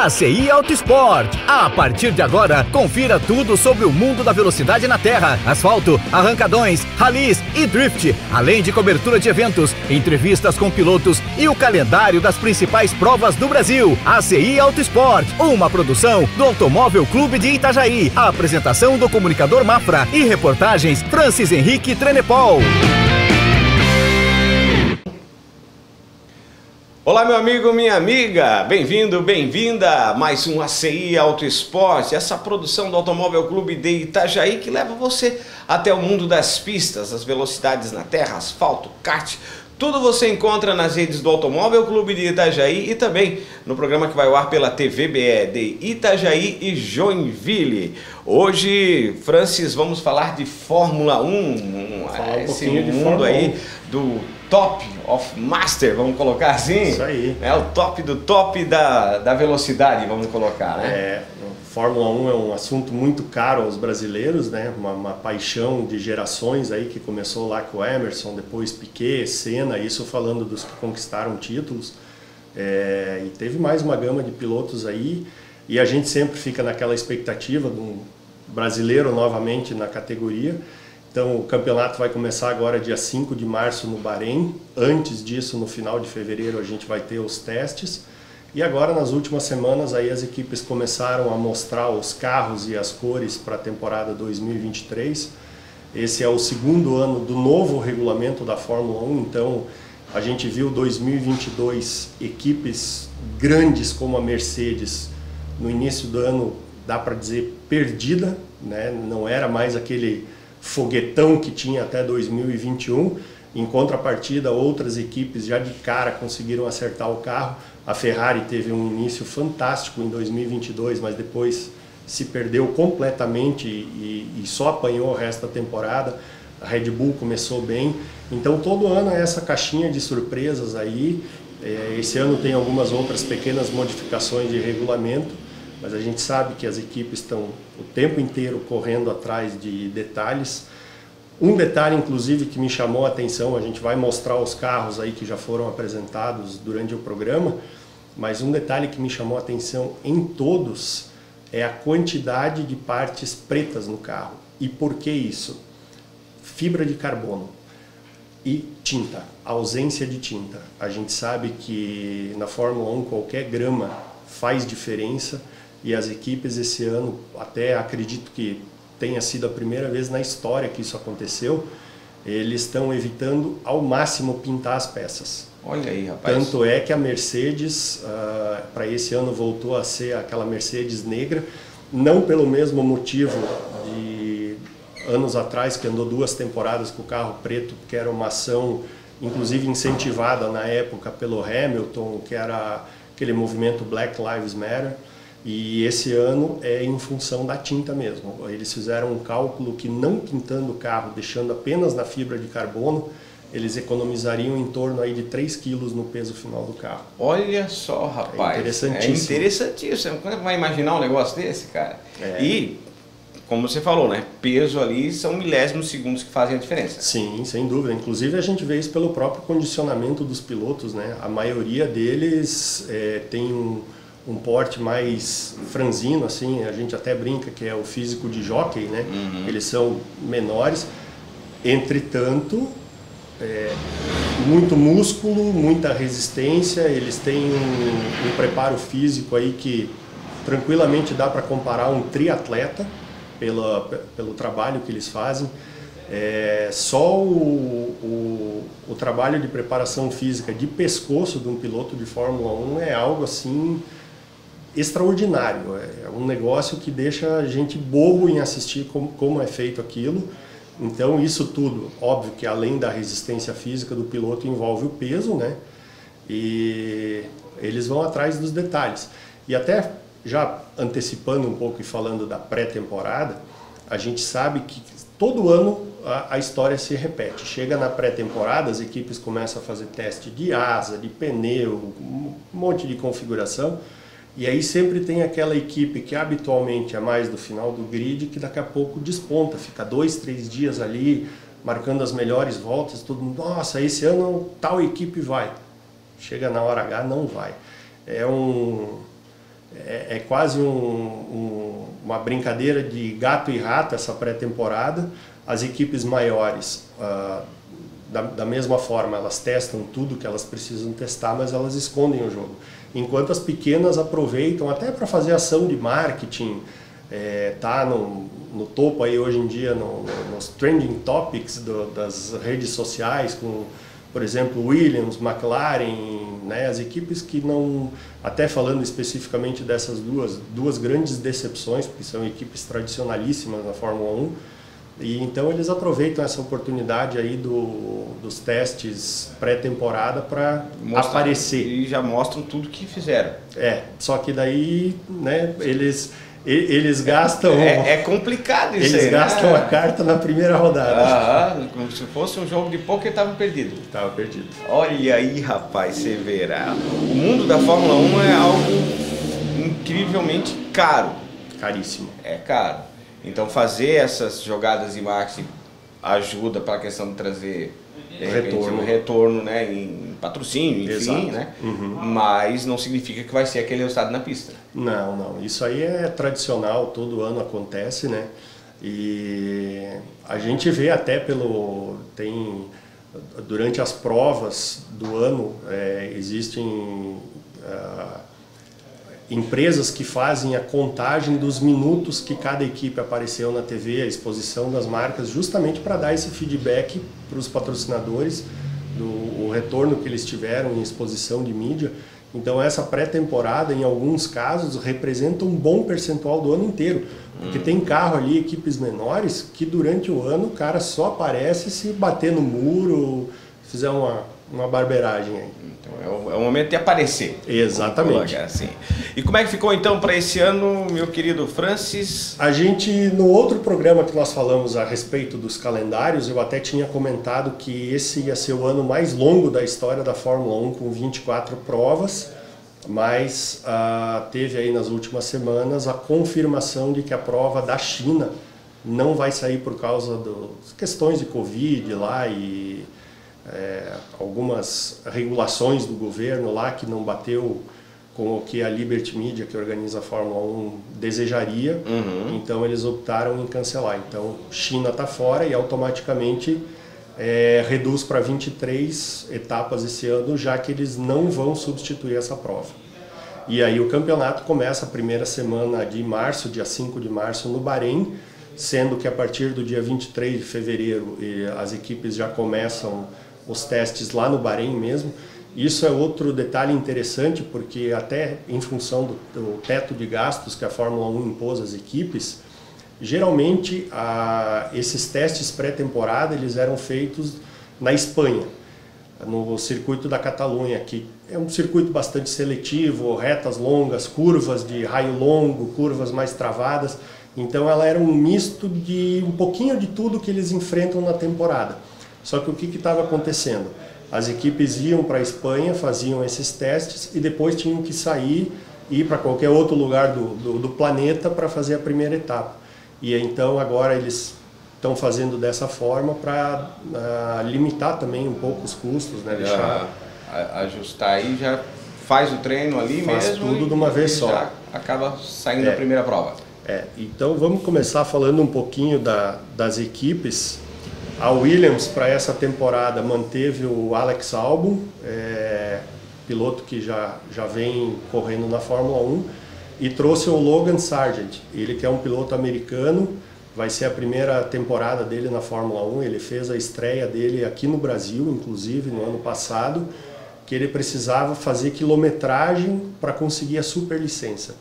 ACI Auto Sport. A partir de agora, confira tudo sobre o mundo da velocidade na terra, asfalto, arrancadões, ralis e drift, além de cobertura de eventos, entrevistas com pilotos e o calendário das principais provas do Brasil. ACI Auto Sport, uma produção do Automóvel Clube de Itajaí. A apresentação do comunicador Mafra e reportagens Francis Henrique Trenepol. Olá, meu amigo, minha amiga, bem-vindo, bem-vinda a mais um ACI Auto Sport, essa produção do Automóvel Clube de Itajaí que leva você até o mundo das pistas, as velocidades na terra, asfalto, kart, tudo você encontra nas redes do Automóvel Clube de Itajaí e também no programa que vai ao ar pela TVBE de Itajaí e Joinville. Hoje, Francis, vamos falar de Fórmula 1, esse mundo aí do top of master, vamos colocar assim? Isso aí. É o top do top da velocidade, vamos colocar, né? Fórmula 1 é um assunto muito caro aos brasileiros, né? Uma paixão de gerações aí que começou lá com o Emerson, depois Piquet, Senna, isso falando dos que conquistaram títulos. E teve mais uma gama de pilotos aí e a gente sempre fica naquela expectativa de um brasileiro novamente na categoria. Então o campeonato vai começar agora dia 5 de março no Bahrein. Antes disso, no final de fevereiro, a gente vai ter os testes. E agora, nas últimas semanas, aí as equipes começaram a mostrar os carros e as cores para a temporada 2023. Esse é o segundo ano do novo regulamento da Fórmula 1, então a gente viu 2022 equipes grandes como a Mercedes no início do ano, dá para dizer, perdida, né? Não era mais aquele foguetão que tinha até 2021. Em contrapartida, outras equipes já de cara conseguiram acertar o carro. A Ferrari teve um início fantástico em 2022, mas depois se perdeu completamente e só apanhou o resto da temporada. A Red Bull começou bem. Então todo ano é essa caixinha de surpresas aí. Esse ano tem algumas outras pequenas modificações de regulamento, mas a gente sabe que as equipes estão o tempo inteiro correndo atrás de detalhes. Um detalhe, inclusive, que me chamou a atenção, a gente vai mostrar os carros aí que já foram apresentados durante o programa, mas um detalhe que me chamou a atenção em todos é a quantidade de partes pretas no carro. E por que isso? Fibra de carbono e tinta, ausência de tinta. A gente sabe que na Fórmula 1 qualquer grama faz diferença e as equipes esse ano, até acredito que tenha sido a primeira vez na história que isso aconteceu, eles estão evitando ao máximo pintar as peças. Olha aí, rapaz. Tanto é que a Mercedes, para esse ano, voltou a ser aquela Mercedes negra, não pelo mesmo motivo de anos atrás, que andou 2 temporadas com o carro preto, que era uma ação, inclusive incentivada na época pelo Hamilton, que era aquele movimento Black Lives Matter. E esse ano é em função da tinta mesmo. Eles fizeram um cálculo que não pintando o carro, deixando apenas na fibra de carbono, eles economizariam em torno aí de 3 quilos no peso final do carro. Olha só, rapaz. É interessantíssimo. É interessantíssimo. Como é que vai imaginar um negócio desse, cara? E, como você falou, né? Peso ali são milésimos segundos que fazem a diferença. Sim, sem dúvida. Inclusive a gente vê isso pelo próprio condicionamento dos pilotos, né? A maioria deles tem um porte mais franzino, assim, a gente até brinca que é o físico de jockey, né? Eles são menores, entretanto, muito músculo, muita resistência, eles têm um preparo físico aí que tranquilamente dá para comparar um triatleta pelo trabalho que eles fazem. Só o trabalho de preparação física de pescoço de um piloto de Fórmula 1 é algo assim extraordinário, é um negócio que deixa a gente bobo em assistir como é feito aquilo. Então isso tudo, óbvio que além da resistência física do piloto envolve o peso, né? E eles vão atrás dos detalhes. E até já antecipando um pouco e falando da pré-temporada, a gente sabe que todo ano a história se repete. Chega na pré-temporada, as equipes começam a fazer teste de asa, de pneu, um monte de configuração. E aí sempre tem aquela equipe que habitualmente é mais do final do grid, que daqui a pouco desponta, fica 2, 3 dias ali, marcando as melhores voltas, todo mundo, nossa, esse ano tal equipe vai. Chega na hora H, não vai. É é quase uma brincadeira de gato e rato essa pré-temporada. As equipes maiores, da mesma forma, elas testam tudo que elas precisam testar, mas elas escondem o jogo. Enquanto as pequenas aproveitam até para fazer ação de marketing, tá no topo aí hoje em dia, nos trending topics das redes sociais, com, por exemplo, Williams, McLaren, né, as equipes que não, até falando especificamente dessas duas grandes decepções, porque são equipes tradicionalíssimas na Fórmula 1, e então eles aproveitam essa oportunidade aí dos testes pré-temporada para aparecer. E já mostram tudo que fizeram. Só que daí, né, eles gastam... É complicado isso aí, eles gastam a carta na primeira rodada. Como se fosse um jogo de pôquer, estava perdido. Estava perdido. Olha aí, rapaz, você verá. O mundo da Fórmula 1 é algo incrivelmente caro. Caríssimo. É caro. Então fazer essas jogadas de marketing ajuda para a questão de trazer retorno, né, em patrocínio, enfim. Exato. Né? Mas não significa que vai ser aquele resultado na pista. Não. Isso aí é tradicional, todo ano acontece, né? E a gente vê até durante as provas do ano, existem empresas que fazem a contagem dos minutos que cada equipe apareceu na TV, a exposição das marcas, justamente para dar esse feedback para os patrocinadores, o retorno que eles tiveram em exposição de mídia. Então essa pré-temporada, em alguns casos, representa um bom percentual do ano inteiro. Porque tem carro ali, equipes menores, que durante o ano o cara só aparece se bater no muro, fizer uma barbeiragem aí. Então é o momento de aparecer. Exatamente. Assim. E como é que ficou então para esse ano, meu querido Francis? A gente, no outro programa que nós falamos a respeito dos calendários, eu até tinha comentado que esse ia ser o ano mais longo da história da Fórmula 1, com 24 provas, mas teve aí nas últimas semanas a confirmação de que a prova da China não vai sair por causa das questões de Covid lá e algumas regulações do governo lá que não bateu com o que a Liberty Media, que organiza a Fórmula 1, desejaria. Então eles optaram em cancelar. Então China está fora e automaticamente reduz para 23 etapas esse ano, já que eles não vão substituir essa prova. E aí o campeonato começa a primeira semana de março, dia 5 de março, no Bahrein, sendo que a partir do dia 23 de fevereiro as equipes já começam os testes lá no Bahrein mesmo. Isso é outro detalhe interessante, porque até em função do teto de gastos que a Fórmula 1 impôs às equipes, geralmente esses testes pré-temporada eles eram feitos na Espanha, no circuito da Catalunha, que é um circuito bastante seletivo, retas longas, curvas de raio longo, curvas mais travadas. Então ela era um misto de um pouquinho de tudo que eles enfrentam na temporada. Só que o que estava acontecendo? As equipes iam para a Espanha, faziam esses testes e depois tinham que sair e ir para qualquer outro lugar do planeta para fazer a primeira etapa. E então agora eles estão fazendo dessa forma para limitar também um pouco os custos, né? Deixar ajustar aí, já faz o treino ali mesmo. Faz tudo de uma vez só. Já acaba saindo a primeira prova. Então vamos começar falando um pouquinho das equipes. A Williams, para essa temporada, manteve o Alex Albon, piloto que já vem correndo na Fórmula 1, e trouxe o Logan Sargent, ele que é um piloto americano, vai ser a primeira temporada dele na Fórmula 1, ele fez a estreia dele aqui no Brasil, inclusive, no ano passado, que ele precisava fazer quilometragem para conseguir a superlicença,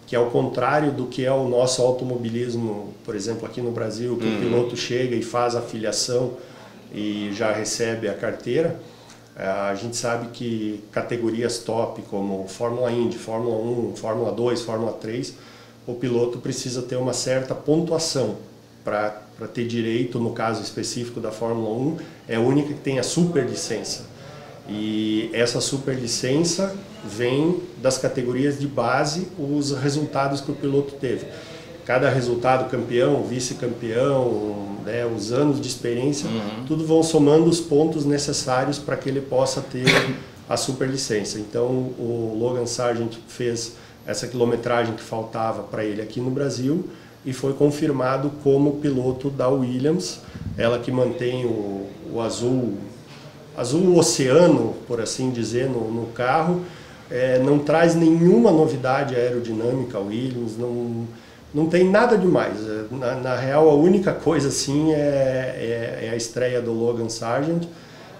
que é o contrário do que é o nosso automobilismo, por exemplo, aqui no Brasil, que o piloto chega e faz a filiação e já recebe a carteira. A gente sabe que categorias top como Fórmula Indy, Fórmula 1, Fórmula 2, Fórmula 3, o piloto precisa ter uma certa pontuação para ter direito, no caso específico da Fórmula 1, é a única que tem a superlicença. E essa superlicença vem das categorias de base, os resultados que o piloto teve. Cada resultado, campeão, vice-campeão, né, os anos de experiência, tudo vão somando os pontos necessários para que ele possa ter a superlicença. Então o Logan Sargent fez essa quilometragem que faltava para ele aqui no Brasil e foi confirmado como piloto da Williams, ela que mantém o azul oceano, por assim dizer, no carro. Não traz nenhuma novidade aerodinâmica, Williams, não tem nada demais. Na real, a única coisa assim é a estreia do Logan Sargent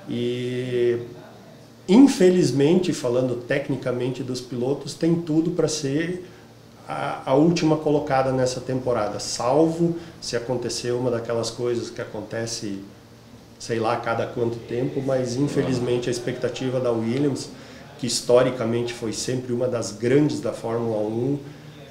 e, infelizmente, falando tecnicamente dos pilotos, tem tudo para ser a última colocada nessa temporada, salvo se acontecer uma daquelas coisas que acontece, sei lá, cada quanto tempo, mas infelizmente a expectativa da Williams, que historicamente foi sempre uma das grandes da Fórmula 1,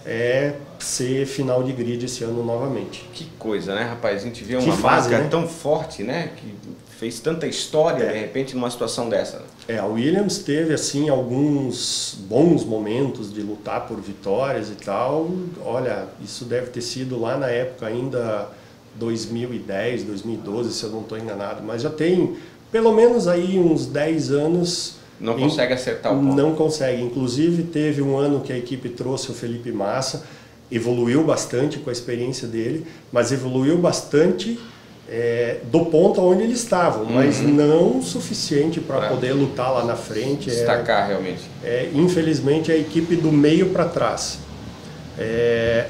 é ser final de grid esse ano novamente. Que coisa, né, rapaz? A gente vê uma marca, né, tão forte, né, que fez tanta história, de repente, numa situação dessa. A Williams teve, assim, alguns bons momentos de lutar por vitórias e tal. Olha, isso deve ter sido lá na época ainda 2010, 2012, se eu não estou enganado, mas já tem pelo menos aí uns 10 anos... Não consegue acertar o ponto. Não consegue. Inclusive, teve um ano que a equipe trouxe o Felipe Massa, evoluiu bastante com a experiência dele, mas evoluiu bastante do ponto onde eles estavam, mas não o suficiente para poder lutar lá na frente. Destacar realmente. Infelizmente, a equipe do meio para trás.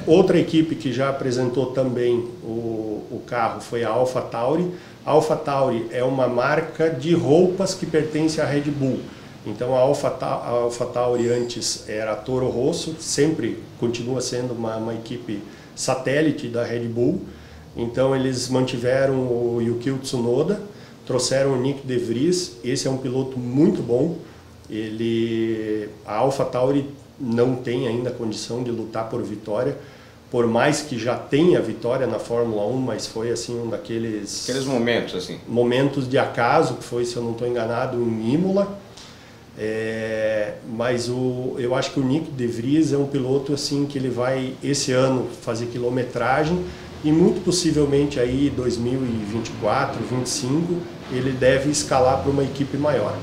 Outra equipe que já apresentou também o carro foi a AlphaTauri. A AlphaTauri é uma marca de roupas que pertence à Red Bull. Então a AlphaTauri antes era a Toro Rosso, sempre continua sendo uma equipe satélite da Red Bull. Então eles mantiveram o Yuki Tsunoda, trouxeram o Nick De Vries, esse é um piloto muito bom. A AlphaTauri não tem ainda condição de lutar por vitória, por mais que já tenha vitória na Fórmula 1, mas foi assim um daqueles... Aqueles momentos, assim. Momentos de acaso, que foi, se eu não estou enganado, em Imola. Mas eu acho que o Nick De Vries é um piloto assim que ele vai, esse ano, fazer quilometragem e muito possivelmente aí 2024, 2025, ele deve escalar para uma equipe maior.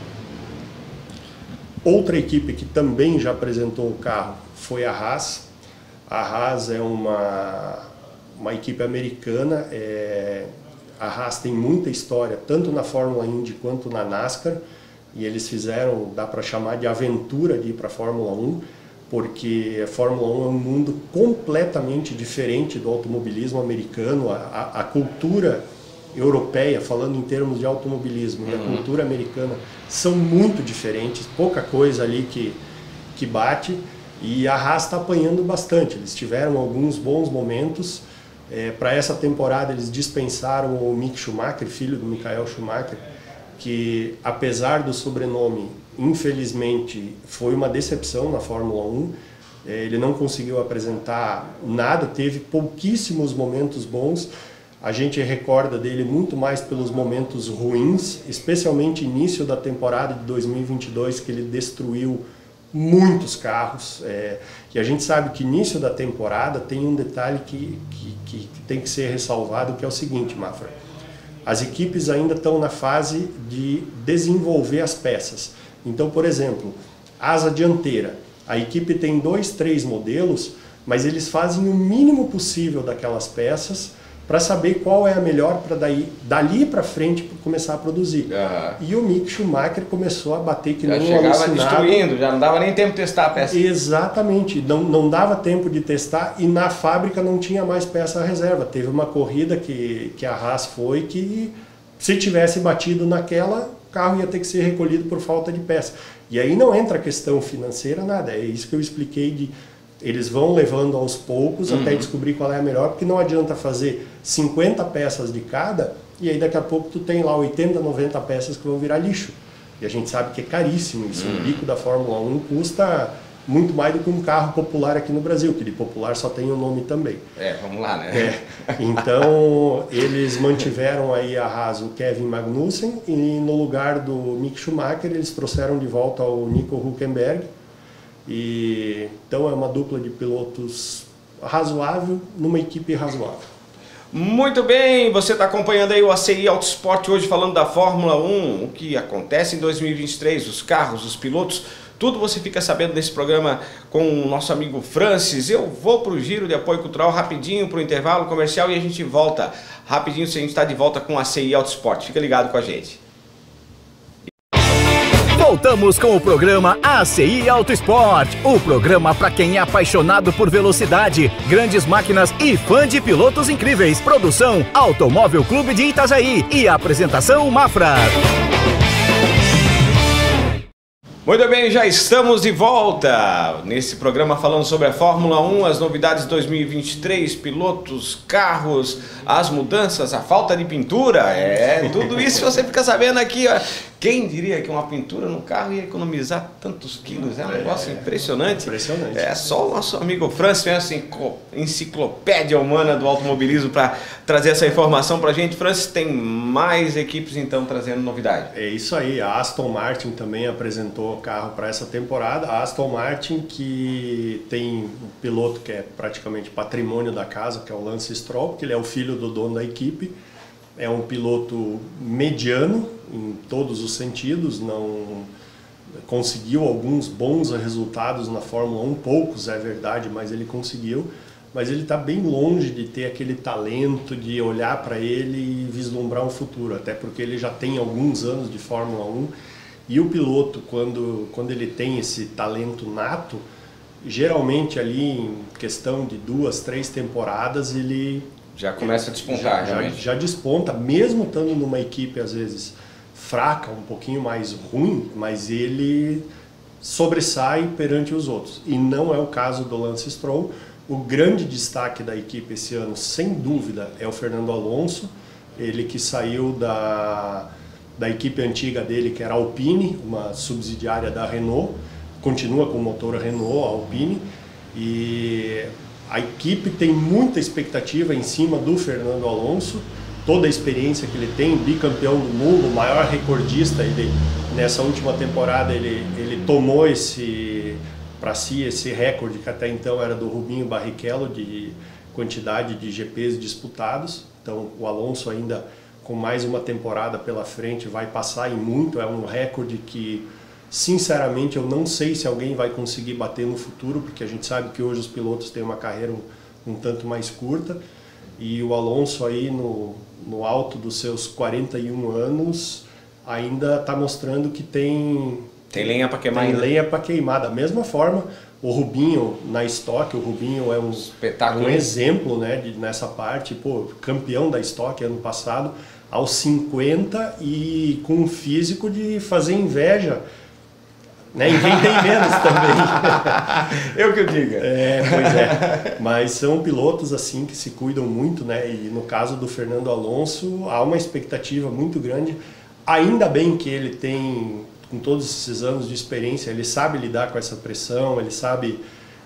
Outra equipe que também já apresentou o carro foi a Haas. A Haas é uma equipe americana. A Haas tem muita história, tanto na Fórmula Indy quanto na NASCAR, e eles fizeram, dá para chamar de aventura de ir para a Fórmula 1, porque a Fórmula 1 é um mundo completamente diferente do automobilismo americano. A cultura europeia, falando em termos de automobilismo, e a cultura americana são muito diferentes, pouca coisa ali que bate, e a Haas está apanhando bastante. Eles tiveram alguns bons momentos. Para essa temporada eles dispensaram o Mick Schumacher, filho do Michael Schumacher, que apesar do sobrenome, infelizmente foi uma decepção na Fórmula 1. Ele não conseguiu apresentar nada, teve pouquíssimos momentos bons. A gente recorda dele muito mais pelos momentos ruins, especialmente início da temporada de 2022, que ele destruiu muitos carros. E a gente sabe que início da temporada tem um detalhe que tem que ser ressalvado, que é o seguinte, Mafra. As equipes ainda estão na fase de desenvolver as peças. Então, por exemplo, asa dianteira. A equipe tem 2, 3 modelos, mas eles fazem o mínimo possível daquelas peças para saber qual é a melhor para dali para frente começar a produzir. E o Mick Schumacher começou a bater que nem um alucinado. Já chegava destruindo, já não dava nem tempo de testar a peça. Exatamente, não dava tempo de testar e na fábrica não tinha mais peça à reserva. Teve uma corrida que a Haas foi que, se tivesse batido naquela, o carro ia ter que ser recolhido por falta de peça. E aí não entra a questão financeira, nada. É isso que eu expliquei eles vão levando aos poucos até descobrir qual é a melhor, porque não adianta fazer 50 peças de cada e aí daqui a pouco tu tem lá 80, 90 peças que vão virar lixo. E a gente sabe que é caríssimo isso. O bico da Fórmula 1 custa muito mais do que um carro popular aqui no Brasil, que de popular só tem o nome também. Vamos lá, né? Então, eles mantiveram aí a Haas, o Kevin Magnussen, e no lugar do Mick Schumacher, eles trouxeram de volta o Nico Hülkenberg. Então é uma dupla de pilotos razoável numa equipe razoável. Muito bem, você está acompanhando aí o ACI Autosport hoje falando da Fórmula 1, o que acontece em 2023, os carros, os pilotos, Tudo você fica sabendo nesse programa com o nosso amigo Francis. Eu vou para o giro de apoio cultural rapidinho, para o intervalo comercial, e a gente volta rapidinho, se a gente está de volta com a ACI Auto Esporte. Fica ligado com a gente. Voltamos com o programa ACI Auto Esporte, o programa para quem é apaixonado por velocidade, grandes máquinas e fã de pilotos incríveis. Produção Automóvel Clube de Itajaí e apresentação Mafra. Muito bem, já estamos de volta nesse programa falando sobre a Fórmula 1, as novidades de 2023, pilotos, carros, as mudanças, a falta de pintura, tudo isso você fica sabendo aqui, ó. Quem diria que uma pintura no carro ia economizar tantos quilos? É um negócio impressionante. Impressionante. É só o nosso amigo Francis, essa enciclopédia humana do automobilismo, para trazer essa informação para a gente. Francis, tem mais equipes então trazendo novidade. É isso aí, a Aston Martin também apresentou carro para essa temporada. A Aston Martin, que tem um piloto que é praticamente patrimônio da casa, que é o Lance Stroll, porque ele é o filho do dono da equipe. É um piloto mediano em todos os sentidos, não conseguiu alguns bons resultados na Fórmula 1, poucos é verdade, mas ele conseguiu. Mas ele está bem longe de ter aquele talento de olhar para ele e vislumbrar um futuro, até porque ele já tem alguns anos de Fórmula 1. E o piloto, quando ele tem esse talento nato, geralmente ali em questão de 2, 3 temporadas ele já começa a despontar. Já desponta, mesmo estando numa equipe às vezes fraca, um pouquinho mais ruim, mas ele sobressai perante os outros. E não é o caso do Lance Stroll. O grande destaque da equipe esse ano, sem dúvida, é o Fernando Alonso. Ele que saiu da equipe antiga dele, que era a Alpine, uma subsidiária da Renault, continua com o motor Renault, a Alpine, e a equipe tem muita expectativa em cima do Fernando Alonso, toda a experiência que ele tem, bicampeão do mundo, o maior recordista. Nessa última temporada ele tomou para si esse recorde que até então era do Rubinho Barrichello, de quantidade de GPs disputados. Então o Alonso ainda com mais uma temporada pela frente vai passar em muito, é um recorde que sinceramente eu não sei se alguém vai conseguir bater no futuro, porque a gente sabe que hoje os pilotos têm uma carreira um tanto mais curta, e o Alonso aí no alto dos seus 41 anos ainda está mostrando que tem lenha para queimar. Tem lenha para queimar. Da mesma forma, o Rubinho na Stock, o Rubinho é um espetáculo, um exemplo, né, nessa parte, campeão da Stock ano passado, aos 50 e com um físico de fazer inveja, né, em quem tem menos também. Eu que diga. Pois é. Mas são pilotos assim que se cuidam muito, né? E no caso do Fernando Alonso, há uma expectativa muito grande. Ainda bem que ele tem, com todos esses anos de experiência, ele sabe lidar com essa pressão,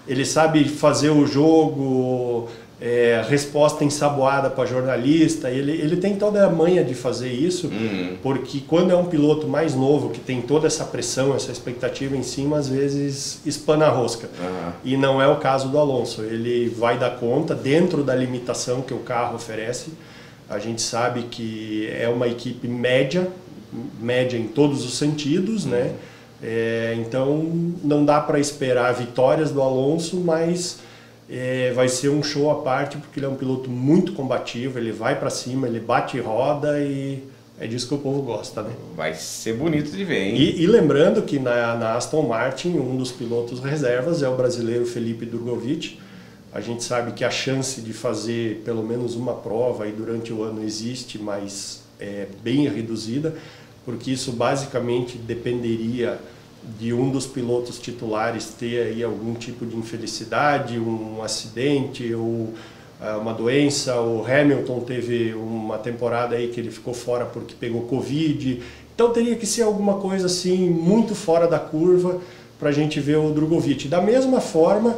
ele sabe fazer o jogo, resposta ensaboada para jornalista, ele tem toda a manha de fazer isso, porque quando é um piloto mais novo, que tem toda essa pressão, essa expectativa em cima, às vezes espana a rosca. E não é o caso do Alonso, ele vai dar conta dentro da limitação que o carro oferece. A gente sabe que é uma equipe média em todos os sentidos, né? Então não dá para esperar vitórias do Alonso, mas vai ser um show à parte, porque ele é um piloto muito combativo, ele vai para cima, ele bate e roda, e é disso que o povo gosta, né? Vai ser bonito de ver, hein? E lembrando que na Aston Martin, um dos pilotos reservas é o brasileiro Felipe Drugovich. A gente sabe que a chance de fazer pelo menos uma prova aí durante o ano existe, mas é bem reduzida, porque isso basicamente dependeria de um dos pilotos titulares ter aí algum tipo de infelicidade, um acidente ou uma doença. O Hamilton teve uma temporada aí que ele ficou fora porque pegou Covid, então teria que ser alguma coisa assim muito fora da curva para a gente ver o Drugovich. Da mesma forma,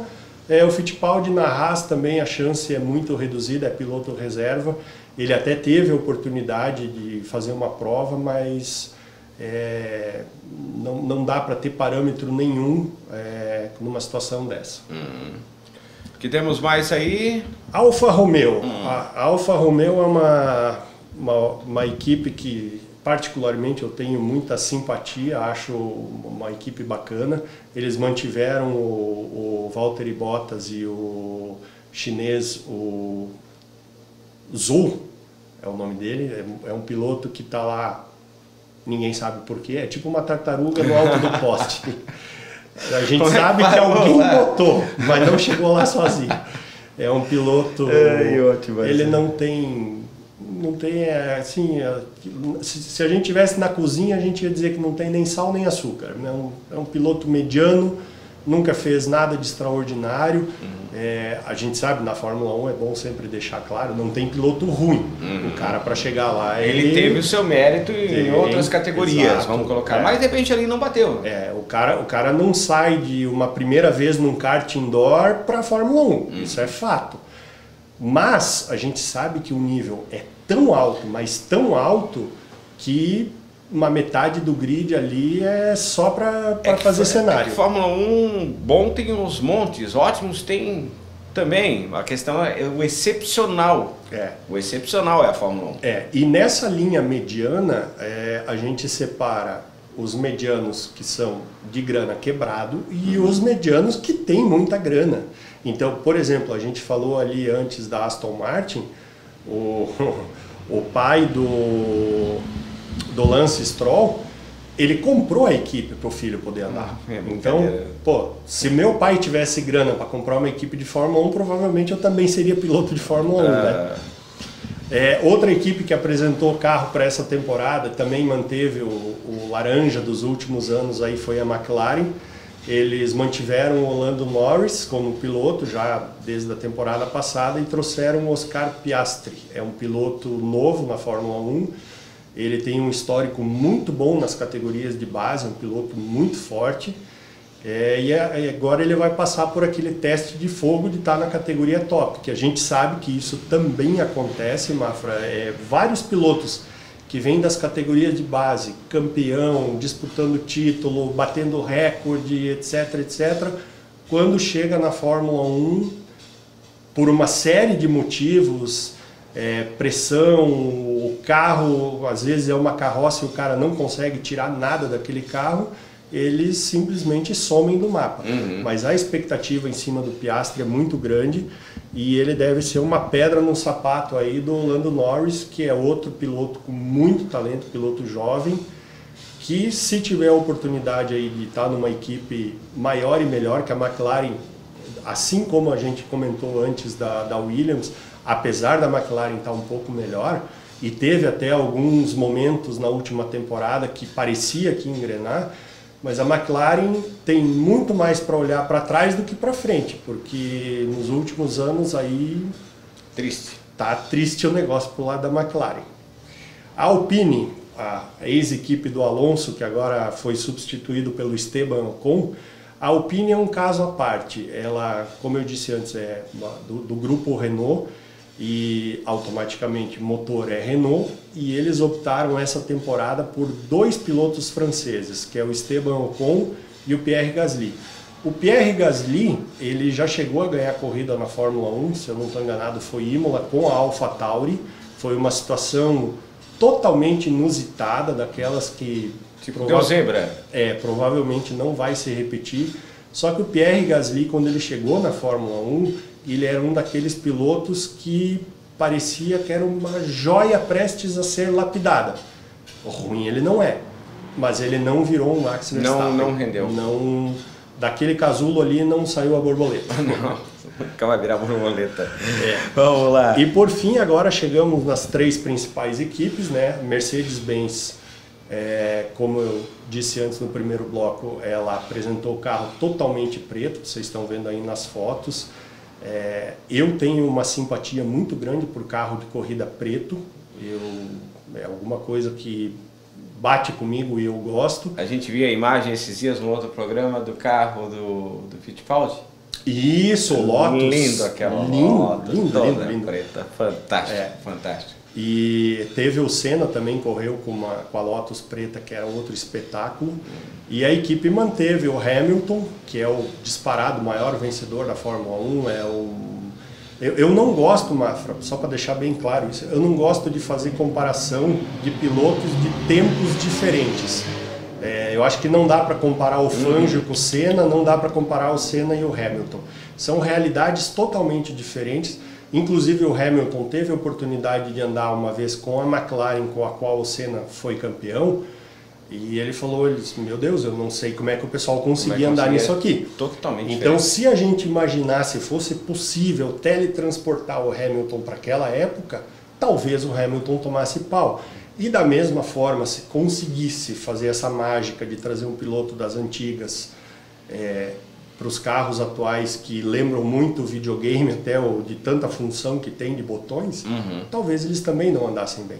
o Fittipaldi na Haas também a chance é muito reduzida, é piloto reserva. Ele até teve a oportunidade de fazer uma prova, mas não dá para ter parâmetro nenhum numa situação dessa. Que temos mais aí? Alfa Romeo. A Alfa Romeo é uma equipe que particularmente eu tenho muita simpatia, acho uma equipe bacana. Eles mantiveram o Valtteri Bottas e o chinês, o Zhou, é o nome dele, é um piloto que está lá, ninguém sabe porquê, é tipo uma tartaruga no alto do poste. A gente sabe que alguém botou, mas não chegou lá sozinho. É um piloto, ele não tem assim, se a gente tivesse na cozinha a gente ia dizer que não tem nem sal nem açúcar. É um piloto mediano, nunca fez nada de extraordinário. A gente sabe, na Fórmula 1 é bom sempre deixar claro, não tem piloto ruim. O cara, para chegar lá, ele teve o seu mérito em outras categorias, exato, vamos colocar, mas de repente ali não bateu. O cara não sai de uma primeira vez num kart indoor para a Fórmula 1, isso é fato. Mas a gente sabe que o nível é tão alto, mas tão alto, que uma metade do grid ali é só para fazer cenário. Fórmula 1 bom tem uns montes, ótimos tem também. A questão é o excepcional. O excepcional é a Fórmula 1. E nessa linha mediana, a gente separa os medianos que são de grana quebrado e os medianos que têm muita grana. Então, por exemplo, a gente falou ali antes da Aston Martin, o pai do Lance Stroll, ele comprou a equipe para o filho poder andar. Então, se meu pai tivesse grana para comprar uma equipe de Fórmula 1, provavelmente eu também seria piloto de Fórmula 1, né? Outra equipe que apresentou carro para essa temporada, também manteve o laranja dos últimos anos, aí foi a McLaren. Eles mantiveram o Lando Norris como piloto já desde a temporada passada e trouxeram o Oscar Piastri. É um piloto novo na Fórmula 1. Ele tem um histórico muito bom nas categorias de base, é um piloto muito forte. E agora ele vai passar por aquele teste de fogo de estar na categoria top, que a gente sabe que isso também acontece, Mafra. Vários pilotos que vêm das categorias de base, campeão, disputando título, batendo recorde, etc, etc, quando chega na Fórmula 1, por uma série de motivos, pressão, o carro, às vezes é uma carroça e o cara não consegue tirar nada daquele carro, eles simplesmente somem do mapa. Mas a expectativa em cima do Piastri é muito grande e ele deve ser uma pedra no sapato aí do Lando Norris, que é outro piloto com muito talento, piloto jovem, que se tiver a oportunidade aí de estar numa equipe maior e melhor que a McLaren, assim como a gente comentou antes da Williams, apesar da McLaren estar um pouco melhor, e teve até alguns momentos na última temporada que parecia que ia engrenar, mas a McLaren tem muito mais para olhar para trás do que para frente, porque nos últimos anos aí tá triste o negócio pro lado da McLaren. A Alpine, a ex-equipe do Alonso, que agora foi substituído pelo Esteban Ocon, a Alpine é um caso à parte. Ela, como eu disse antes, é do grupo Renault, e automaticamente motor é Renault, e eles optaram essa temporada por dois pilotos franceses, que é o Esteban Ocon e o Pierre Gasly. O Pierre Gasly, ele já chegou a ganhar corrida na Fórmula 1, se eu não estou enganado foi Imola com a AlphaTauri, foi uma situação totalmente inusitada, daquelas que deu zebra. Provavelmente não vai se repetir. Só que o Pierre Gasly, quando ele chegou na Fórmula 1, ele era um daqueles pilotos que parecia que era uma joia prestes a ser lapidada. Ruim ele não é, mas ele não virou um Max Verstappen. Não rendeu. Daquele casulo ali não saiu a borboleta. Não, nunca vai virar borboleta. Vamos lá. E por fim, agora chegamos nas três principais equipes, né? Mercedes-Benz, como eu disse antes no primeiro bloco, ela apresentou o carro totalmente preto, vocês estão vendo aí nas fotos. Eu tenho uma simpatia muito grande por carro de corrida preto, é alguma coisa que bate comigo e eu gosto. A gente viu a imagem esses dias no outro programa do carro do Fittipaldi. Isso, o Lotus. Lindo aquela moto, lindo. Preta, fantástico, fantástico. E teve o Senna também, correu com a Lotus preta, que era outro espetáculo. E a equipe manteve o Hamilton, que é o disparado maior vencedor da Fórmula 1, Eu não gosto, Mafra, só para deixar bem claro isso, eu não gosto de fazer comparação de pilotos de tempos diferentes. Eu acho que não dá para comparar o Fangio com o Senna, não dá para comparar o Senna e o Hamilton. São realidades totalmente diferentes. Inclusive o Hamilton teve a oportunidade de andar uma vez com a McLaren, com a qual o Senna foi campeão, e ele falou, meu Deus, eu não sei como é que o pessoal conseguia andar nisso aqui. Totalmente então, diferente. Se a gente imaginasse fosse possível teletransportar o Hamilton para aquela época, talvez o Hamilton tomasse pau. E da mesma forma, se conseguisse fazer essa mágica de trazer um piloto das antigas para os carros atuais que lembram muito o videogame, até de tanta função que tem de botões, talvez eles também não andassem bem.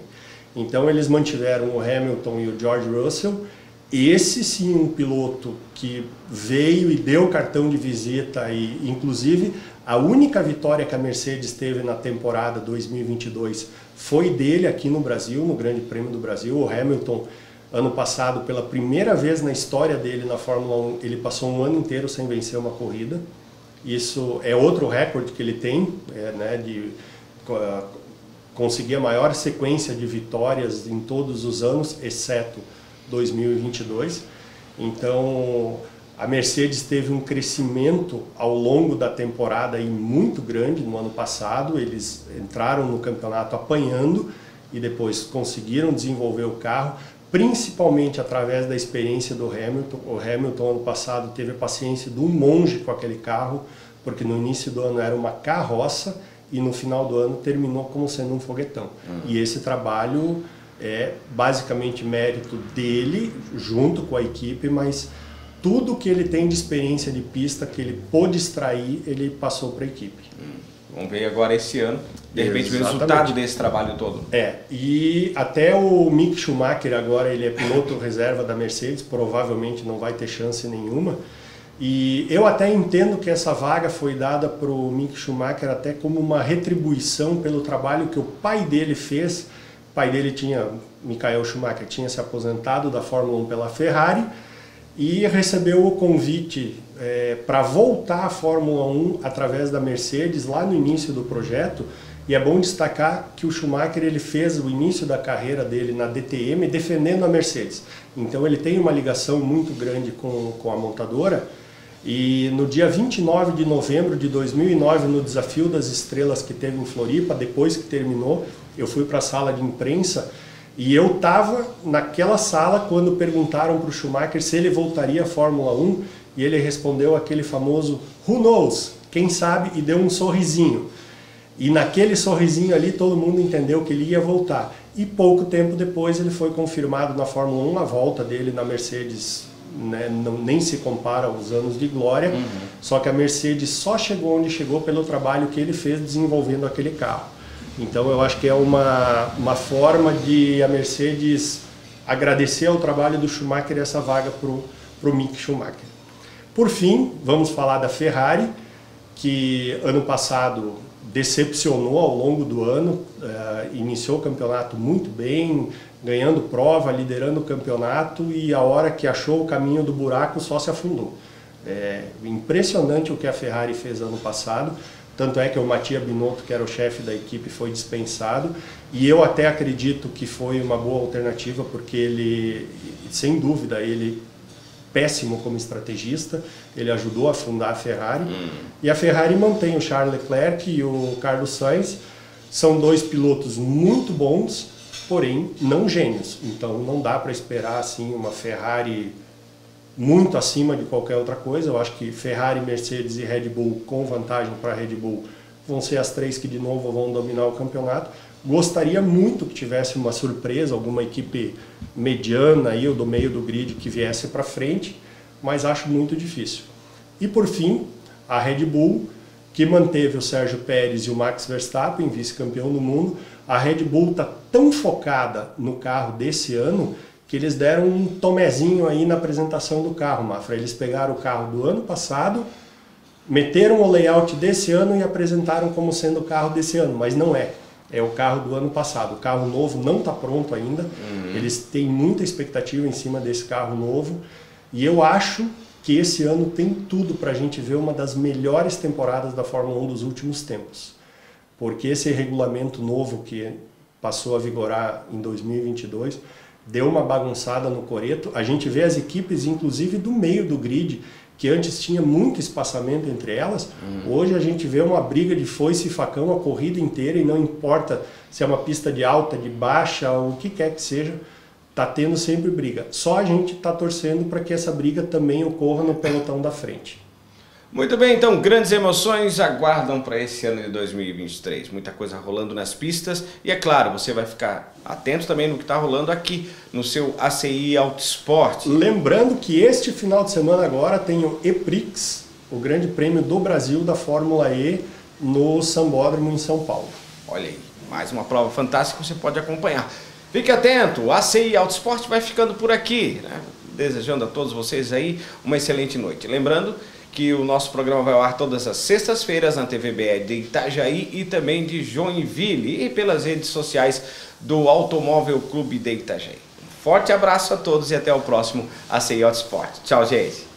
Então eles mantiveram o Hamilton e o George Russell. Esse sim um piloto que veio e deu cartão de visita, e inclusive a única vitória que a Mercedes teve na temporada 2022 foi dele aqui no Brasil, no Grande Prêmio do Brasil. O Hamilton, ano passado, pela primeira vez na história dele na Fórmula 1, ele passou um ano inteiro sem vencer uma corrida. Isso é outro recorde que ele tem, de conseguir a maior sequência de vitórias em todos os anos, exceto 2022. Então a Mercedes teve um crescimento ao longo da temporada muito grande no ano passado. Eles entraram no campeonato apanhando e depois conseguiram desenvolver o carro, principalmente através da experiência do Hamilton. O Hamilton ano passado teve a paciência de um monge com aquele carro, porque no início do ano era uma carroça e no final do ano terminou como sendo um foguetão. E esse trabalho é basicamente mérito dele, junto com a equipe, mas tudo que ele tem de experiência de pista, que ele pôde extrair, ele passou para a equipe. Vamos ver agora esse ano, de repente, o resultado desse trabalho todo. E até o Mick Schumacher agora, ele é piloto reserva da Mercedes, provavelmente não vai ter chance nenhuma. E eu até entendo que essa vaga foi dada para o Mick Schumacher até como uma retribuição pelo trabalho que o pai dele fez. O pai dele Michael Schumacher, tinha se aposentado da Fórmula 1 pela Ferrari e recebeu o convite para voltar à Fórmula 1 através da Mercedes lá no início do projeto. E é bom destacar que o Schumacher ele fez o início da carreira dele na DTM defendendo a Mercedes. Então ele tem uma ligação muito grande com a montadora. E no dia 29 de novembro de 2009, no Desafio das Estrelas que teve em Floripa, depois que terminou, eu fui para a sala de imprensa e eu estava naquela sala quando perguntaram para o Schumacher se ele voltaria à Fórmula 1 e ele respondeu aquele famoso "Who knows?", quem sabe, e deu um sorrisinho. E naquele sorrisinho ali todo mundo entendeu que ele ia voltar. E pouco tempo depois ele foi confirmado na Fórmula 1, a volta dele na Mercedes nem se compara aos anos de glória, só que a Mercedes só chegou onde chegou pelo trabalho que ele fez desenvolvendo aquele carro. Então eu acho que é uma forma de a Mercedes agradecer ao trabalho do Schumacher essa vaga para o Mick Schumacher. Por fim, vamos falar da Ferrari, que ano passado decepcionou ao longo do ano, iniciou o campeonato muito bem, ganhando prova, liderando o campeonato, e a hora que achou o caminho do buraco só se afundou. Impressionante o que a Ferrari fez ano passado, tanto é que o Mattia Binotto, que era o chefe da equipe, foi dispensado, e eu até acredito que foi uma boa alternativa, porque ele, sem dúvida, ele péssimo como estrategista, ele ajudou a fundar a Ferrari, e a Ferrari mantém o Charles Leclerc e o Carlos Sainz, são dois pilotos muito bons, porém não gênios, então não dá para esperar assim uma Ferrari muito acima de qualquer outra coisa. Eu acho que Ferrari, Mercedes e Red Bull, com vantagem para a Red Bull, vão ser as três que de novo vão dominar o campeonato. Gostaria muito que tivesse uma surpresa, alguma equipe mediana aí, ou do meio do grid que viesse para frente, mas acho muito difícil. E por fim, a Red Bull, que manteve o Sérgio Pérez e o Max Verstappen, vice-campeão do mundo. A Red Bull está tão focada no carro desse ano que eles deram um tomezinho aí na apresentação do carro, Mafra. Eles pegaram o carro do ano passado, meteram o layout desse ano e apresentaram como sendo o carro desse ano, mas não é. É o carro do ano passado. O carro novo não está pronto ainda. Eles têm muita expectativa em cima desse carro novo. E eu acho que esse ano tem tudo para a gente ver uma das melhores temporadas da Fórmula 1 dos últimos tempos. porque esse regulamento novo que passou a vigorar em 2022 deu uma bagunçada no coreto. A gente vê as equipes, inclusive do meio do grid, que antes tinha muito espaçamento entre elas, hoje a gente vê uma briga de foice e facão a corrida inteira, e não importa se é uma pista de alta, de baixa, ou o que quer que seja, tá tendo sempre briga. Só a gente está torcendo para que essa briga também ocorra no pelotão da frente. Muito bem, então grandes emoções aguardam para esse ano de 2023. Muita coisa rolando nas pistas e, é claro, você vai ficar atento também no que está rolando aqui no seu ACI Autosport. Lembrando que este final de semana agora tem o EPRIX, o Grande Prêmio do Brasil da Fórmula E, no Sambódromo em São Paulo. Olha aí, mais uma prova fantástica que você pode acompanhar. Fique atento, o ACI Autosport vai ficando por aqui, né? Desejando a todos vocês aí uma excelente noite. Lembrando que o nosso programa vai ao ar todas as sextas-feiras na TVBE de Itajaí e também de Joinville e pelas redes sociais do Automóvel Clube de Itajaí. Um forte abraço a todos e até o próximo ACI Autosport. Tchau, gente!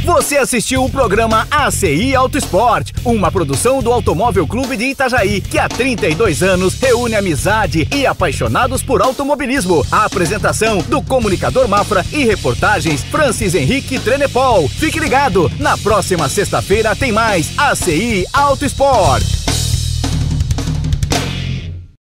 Você assistiu o programa ACI Autosport, uma produção do Automóvel Clube de Itajaí, que há 32 anos reúne amizade e apaixonados por automobilismo. A apresentação do comunicador Mafra e reportagens Francis Henrique Trenepol. Fique ligado, na próxima sexta-feira tem mais ACI Autosport.